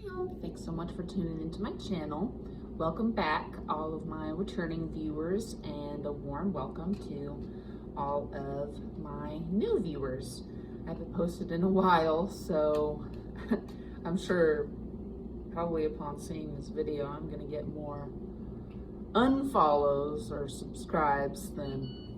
Hi all, thanks so much for tuning into my channel. Welcome back all of my returning viewers, and a warm welcome to all of my new viewers. I haven't posted in a while, so I'm sure probably upon seeing this video I'm gonna get more unfollows or subscribes than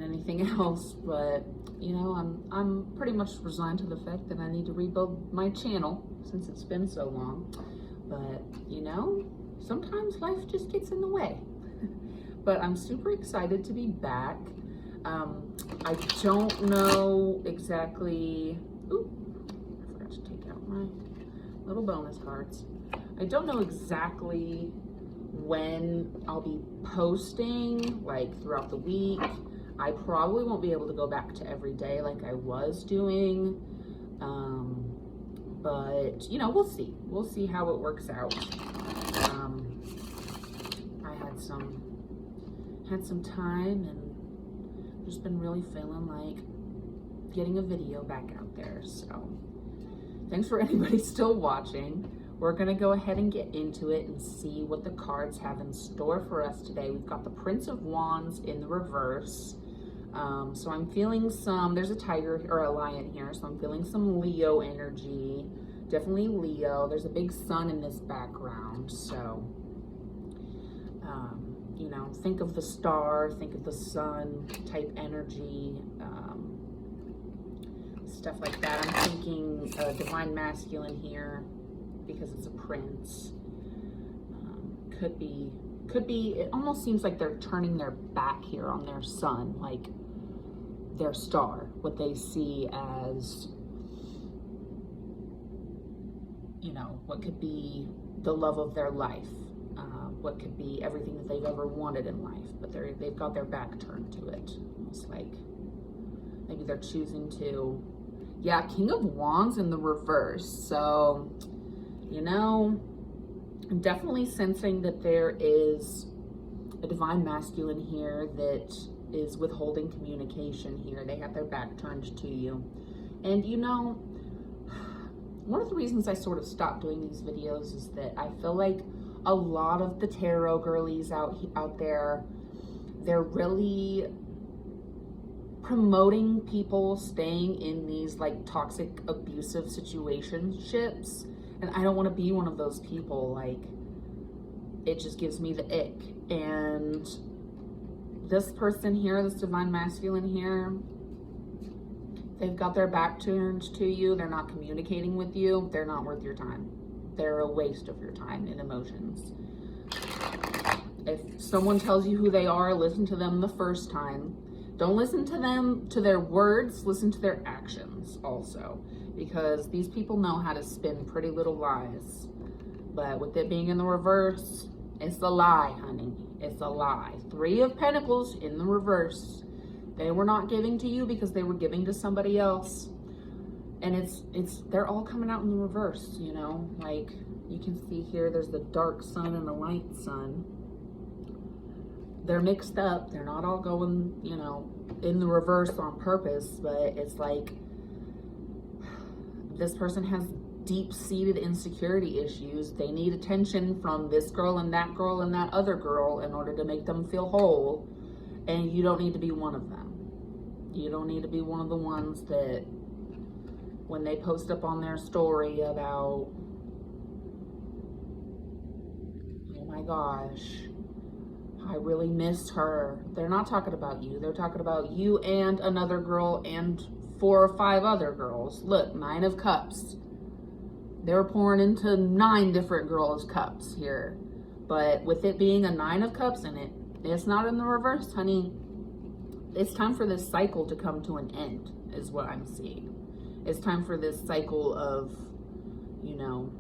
anything else, but you know, I'm pretty much resigned to the fact that I need to rebuild my channel since it's been so long. But you know, sometimes life just gets in the way. But I'm super excited to be back. I don't know exactly. Ooh, I forgot to take out my little bonus cards. I don't know exactly when I'll be posting, like throughout the week. I probably won't be able to go back to every day like I was doing, but you know, we'll see. We'll see how it works out. I had some time and just been really feeling like getting a video back out there. So thanks for anybody still watching. We're gonna go ahead and get into it and see what the cards have in store for us today. We've got the Prince of Wands in the reverse. So I'm feeling there's a tiger or a lion here, so I'm feeling some Leo energy. Definitely Leo. There's a big sun in this background, so, you know, think of the star, think of the sun type energy, stuff like that. I'm thinking divine masculine here because it's a prince. Could be, it almost seems like they're turning their back here on their sun, like their star, what they see as, you know, what could be the love of their life, what could be everything that they've ever wanted in life, but they've got their back turned to it. Almost like maybe they're choosing to, yeah, King of Wands in the reverse. So, you know, I'm definitely sensing that there is a divine masculine here that is withholding communication here. They have their back turned to you. And you know, one of the reasons I sort of stopped doing these videos is that I feel like a lot of the tarot girlies out there, they're really promoting people staying in these like toxic, abusive situationships. And I don't want to be one of those people. Like, it just gives me the ick. And this person here, this divine masculine here, they've got their back turned to you. They're not communicating with you. They're not worth your time. They're a waste of your time and emotions. If someone tells you who they are, listen to them the first time. Don't listen to them, to their words, listen to their actions also. Because these people know how to spin pretty little lies. But with it being in the reverse, it's a lie, honey. It's a lie. Three of Pentacles in the reverse. They were not giving to you because they were giving to somebody else. And they're all coming out in the reverse, you know? Like, you can see here, there's the dark sun and the light sun. They're mixed up. They're not all going, you know, in the reverse on purpose, but it's like this person has deep-seated insecurity issues. They need attention from this girl and that other girl in order to make them feel whole. And you don't need to be one of them. You don't need to be one of the ones that when they post up on their story about, oh my gosh, I really missed her. They're not talking about you. They're talking about you and another girl and 4 or 5 other girls. Look, 9 of Cups. They're pouring into 9 different girls' cups here. But with it being a 9 of Cups in it, it's not in the reverse, honey. It's time for this cycle to come to an end, is what I'm seeing. It's time for this cycle of, you know,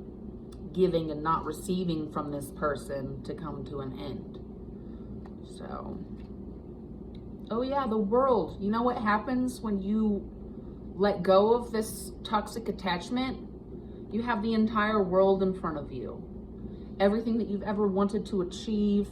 giving and not receiving from this person to come to an end. So, oh yeah, the world. You know what happens when you let go of this toxic attachment? You have the entire world in front of you. Everything that you've ever wanted to achieve,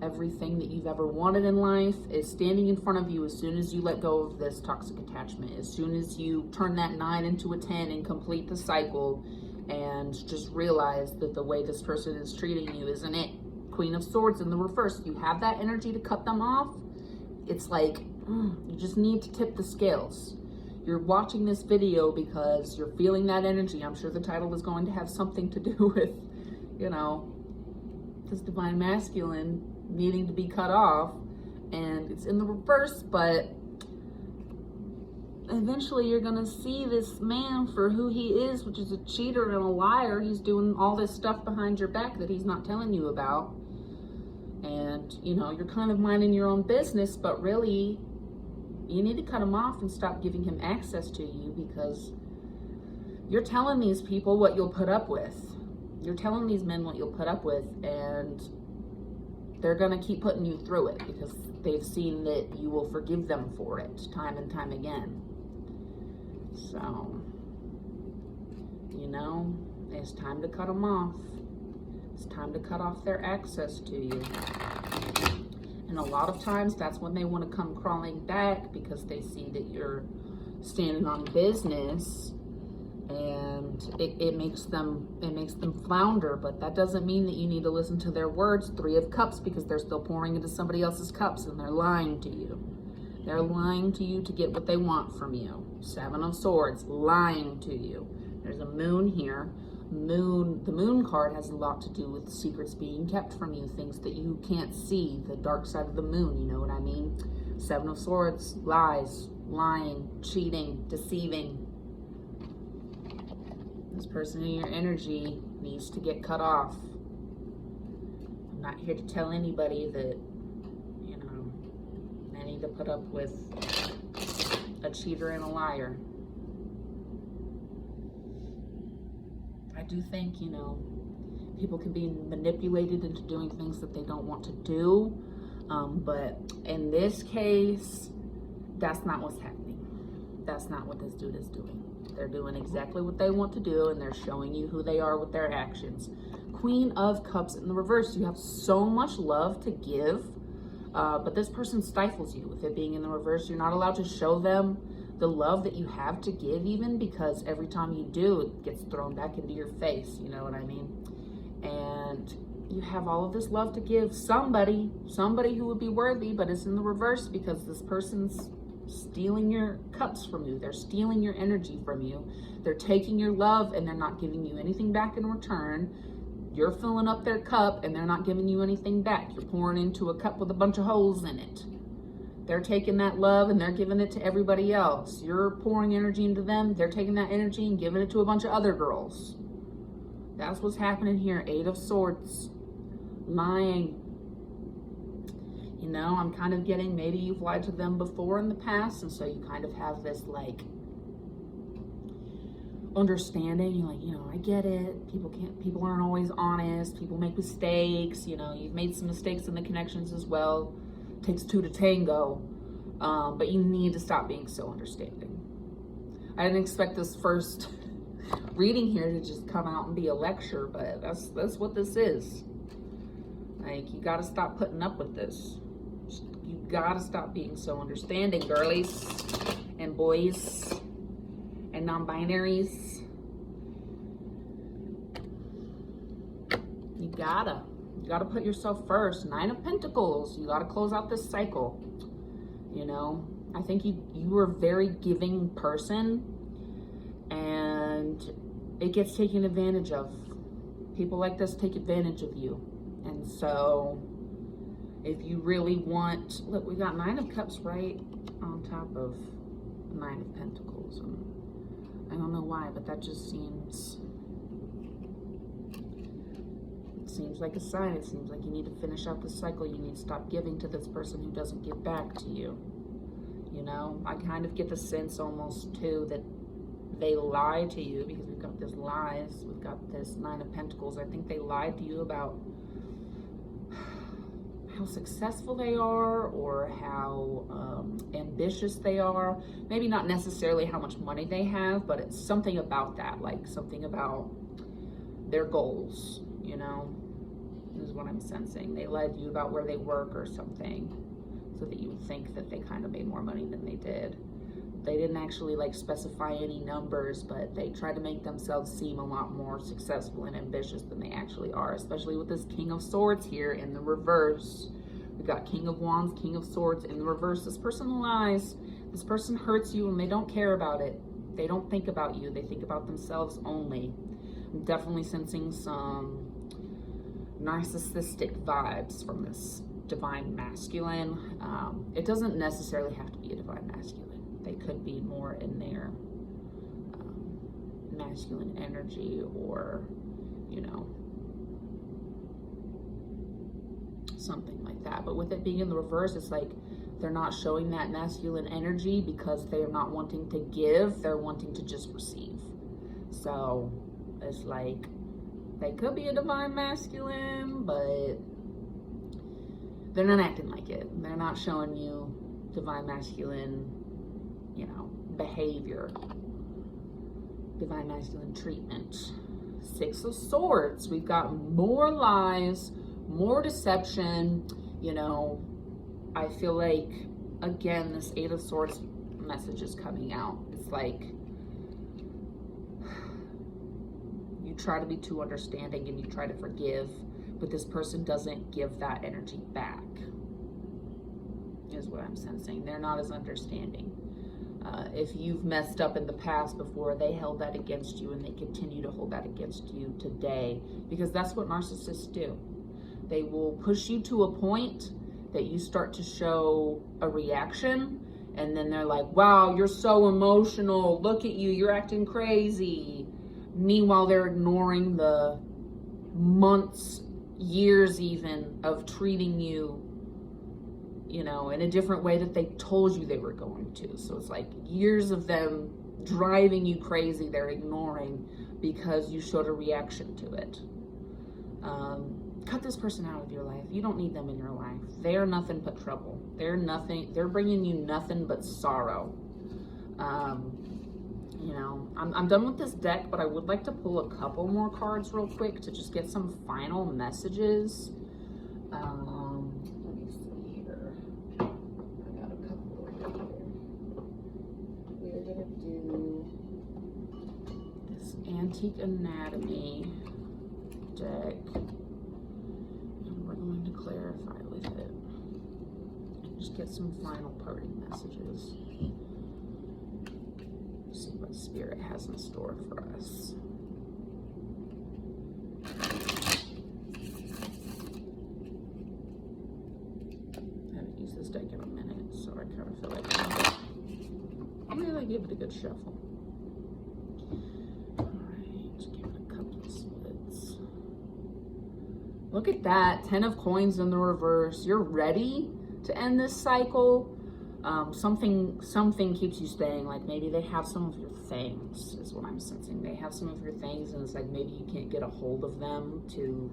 Everything that you've ever wanted in life is standing in front of you as soon as you let go of this toxic attachment, as soon as you turn that 9 into a 10 and complete the cycle and just realize that the way this person is treating you isn't it. Queen of Swords in the reverse. You have that energy to cut them off. It's like, you just need to tip the scales. You're watching this video because you're feeling that energy. I'm sure the title is going to have something to do with, you know, this divine masculine needing to be cut off, and it's in the reverse, but eventually you're gonna see this man for who he is, which is a cheater and a liar. He's doing all this stuff behind your back that he's not telling you about, and you know, you're kind of minding your own business, but really you need to cut him off and stop giving him access to you, because you're telling these people what you'll put up with. You're telling these men what you'll put up with, and they're gonna keep putting you through it because they've seen that you will forgive them for it time and time again. So, you know, it's time to cut them off. It's time to cut off their access to you. And a lot of times that's when they want to come crawling back because they see that you're standing on business, and it makes them flounder. But that doesn't mean that you need to listen to their words. 3 of Cups, because they're still pouring into somebody else's cups and they're lying to you. They're lying to you to get what they want from you. 7 of Swords, lying to you. There's a moon here. The moon card has a lot to do with secrets being kept from you, things that you can't see, the dark side of the moon, you know what I mean? 7 of Swords, lies, lying, cheating, deceiving. This person in your energy needs to get cut off. I'm not here to tell anybody that, you know, they need to put up with a cheater and a liar. I do think, you know, people can be manipulated into doing things that they don't want to do. But in this case, that's not what's happening. That's not what this dude is doing. They're doing exactly what they want to do, and they're showing you who they are with their actions. Queen of Cups in the reverse. You have so much love to give, but this person stifles you with it being in the reverse. You're not allowed to show them the love that you have to give, even, because every time you do, it gets thrown back into your face. You know what I mean? And you have all of this love to give somebody who would be worthy, but it's in the reverse because this person's stealing your cups from you. They're stealing your energy from you. They're taking your love and they're not giving you anything back in return. You're filling up their cup and they're not giving you anything back. You're pouring into a cup with a bunch of holes in it. They're taking that love and they're giving it to everybody else. You're pouring energy into them. They're taking that energy and giving it to a bunch of other girls. That's what's happening here. 8 of Swords. Lying. You know, I'm kind of getting, maybe you've lied to them before in the past, and so you kind of have this, like, understanding. You're like, you know, I get it. People aren't always honest. People make mistakes. You know, you've made some mistakes in the connections as well. It takes 2 to tango. But you need to stop being so understanding. I didn't expect this first reading here to just come out and be a lecture, but that's what this is. Like, you got to stop putting up with this. You gotta stop being so understanding, girlies and boys and non-binaries. You gotta put yourself first. 9 of Pentacles. You gotta close out this cycle. You know, I think you are a very giving person, and it gets taken advantage of. People like this take advantage of you, and so if you really want, look, we got 9 of Cups right on top of 9 of Pentacles. And I don't know why, but that just seems like a sign. It seems like you need to finish out the cycle. You need to stop giving to this person who doesn't give back to you. You know, I kind of get the sense almost too that they lie to you, because we've got this lies. We've got this 9 of Pentacles. I think they lied to you about how successful they are, or how ambitious they are. Maybe not necessarily how much money they have, but it's something about that, like something about their goals, you know. is what I'm sensing. They lied to you about where they work or something so that you would think that they kind of made more money than they did. They didn't actually like specify any numbers, but they tried to make themselves seem a lot more successful and ambitious than they actually are, especially with this King of Swords here in the reverse. We got King of Wands, King of Swords in the reverse. This person lies. This person hurts you and they don't care about it. They don't think about you. They think about themselves only. I'm definitely sensing some narcissistic vibes from this divine masculine. It doesn't necessarily have to be a divine masculine. They could be more in their masculine energy, or, you know, something like that. But with it being in the reverse, it's like they're not showing that masculine energy because they're not wanting to give, they're wanting to just receive. So it's like they could be a divine masculine, but they're not acting like it. They're not showing you divine masculine, you know, behavior, divine masculine treatment. Six of Swords. We've got more lies, more deception. You know, I feel like, again, this Eight of Swords message is coming out. It's like you try to be too understanding and you try to forgive, but this person doesn't give that energy back, is what I'm sensing. They're not as understanding. If you've messed up in the past before, they held that against you and they continue to hold that against you today, because that's what narcissists do. They will push you to a point that you start to show a reaction, and then they're like, wow, you're so emotional. Look at you, you're acting crazy. Meanwhile, they're ignoring the months, years even, of treating you, you know, in a different way that they told you they were going to. So it's like years of them driving you crazy, they're ignoring because you showed a reaction to it. Cut this person out of your life. You don't need them in your life. They're nothing but trouble. They're bringing you nothing but sorrow. You know, I'm done with this deck, but I would like to pull a couple more cards real quick to just get some final messages. Let me see here. I got a couple over here. We're gonna do this Antique Anatomy deck. Going to clarify with it and just get some final parting messages. See what Spirit has in store for us. I haven't used this deck in a minute, so I kind of feel like I'm gonna give it a good shuffle. Look at that, 10 of Coins in the reverse. You're ready to end this cycle. Something keeps you staying. Like maybe they have some of your things, is what I'm sensing. They have some of your things, and it's like maybe you can't get a hold of them to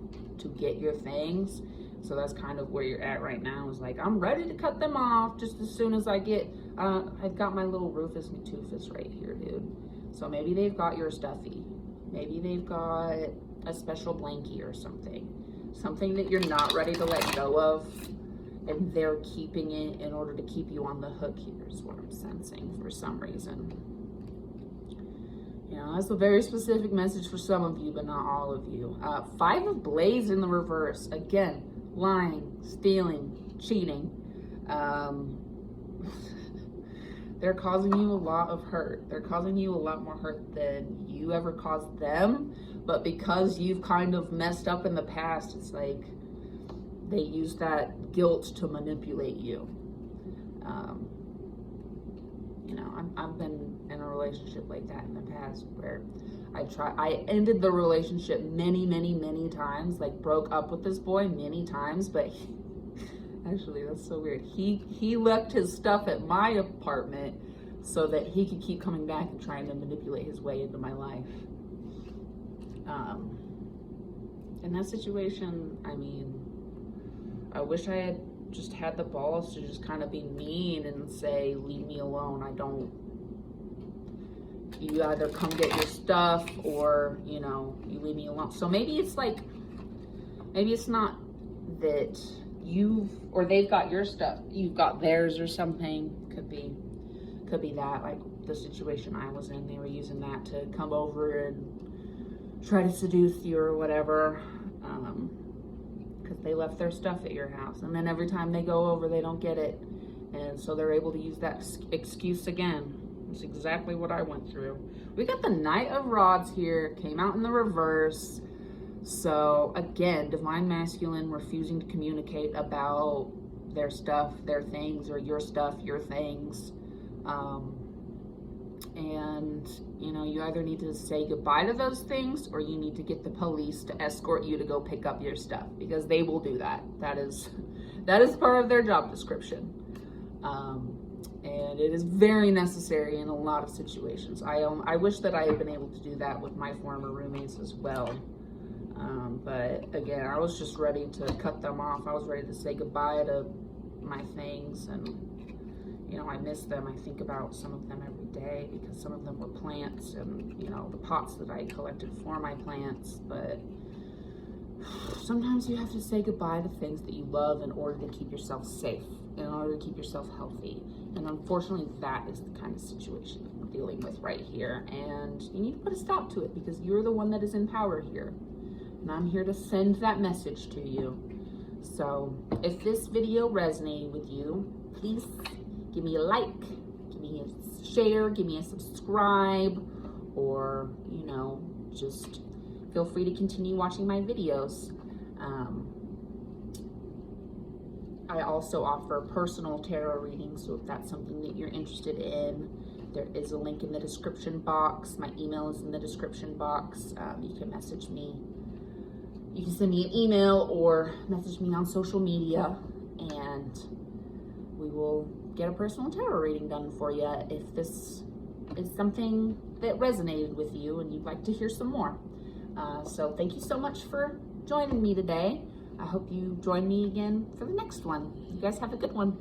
get your things. So that's kind of where you're at right now. Is like, I'm ready to cut them off just as soon as I get. I've got my little Rufus and Tufus right here, dude. So maybe they've got your stuffy. Maybe they've got a special blankie or something. Something that you're not ready to let go of, and they're keeping it in order to keep you on the hook here, is what I'm sensing for some reason. You know, that's a very specific message for some of you, but not all of you. Five of Blades in the reverse. Again, lying, stealing, cheating. They're causing you a lot of hurt. They're causing you a lot more hurt than you ever caused them. But because you've kind of messed up in the past, it's like they use that guilt to manipulate you. You know, I've been in a relationship like that in the past where I ended the relationship many times, like broke up with this boy many times, but actually, that's so weird. He left his stuff at my apartment so that he could keep coming back and trying to manipulate his way into my life. In that situation, I mean, I wish I had just had the balls to just kind of be mean and say, leave me alone. You either come get your stuff or, you know, you leave me alone. So maybe it's like, Maybe it's not that you've, or they've got your stuff, you've got theirs or something. Could be that, like the situation I was in, they were using that to come over and try to seduce you or whatever, because they left their stuff at your house, and then every time they go over, they don't get it, and so they're able to use that excuse again. It's exactly what I went through. We got the Knight of Rods here, came out in the reverse. So again, divine masculine refusing to communicate about their stuff, their things, or your stuff, your things. And you know, you either need to say goodbye to those things, or you need to get the police to escort you to go pick up your stuff, because they will do that. That is part of their job description. And it is very necessary in a lot of situations. I wish that I had been able to do that with my former roommates as well. But again, I was just ready to cut them off. I was ready to say goodbye to my things, and you know, I miss them. I think about some of them every day, because some of them were plants, and you know, the pots that I collected for my plants. But sometimes you have to say goodbye to things that you love in order to keep yourself safe, in order to keep yourself healthy. And unfortunately, that is the kind of situation that we're dealing with right here. And you need to put a stop to it, because you're the one that is in power here. And I'm here to send that message to you. So if this video resonated with you, please give me a like, give me a share, give me a subscribe, or, you know, just feel free to continue watching my videos. I also offer personal tarot readings, so if that's something that you're interested in, there is a link in the description box. My email is in the description box. You can message me. You can send me an email or message me on social media, and we will get a personal tarot reading done for you if this is something that resonated with you and you'd like to hear some more. So thank you so much for joining me today. I hope you join me again for the next one. You guys have a good one.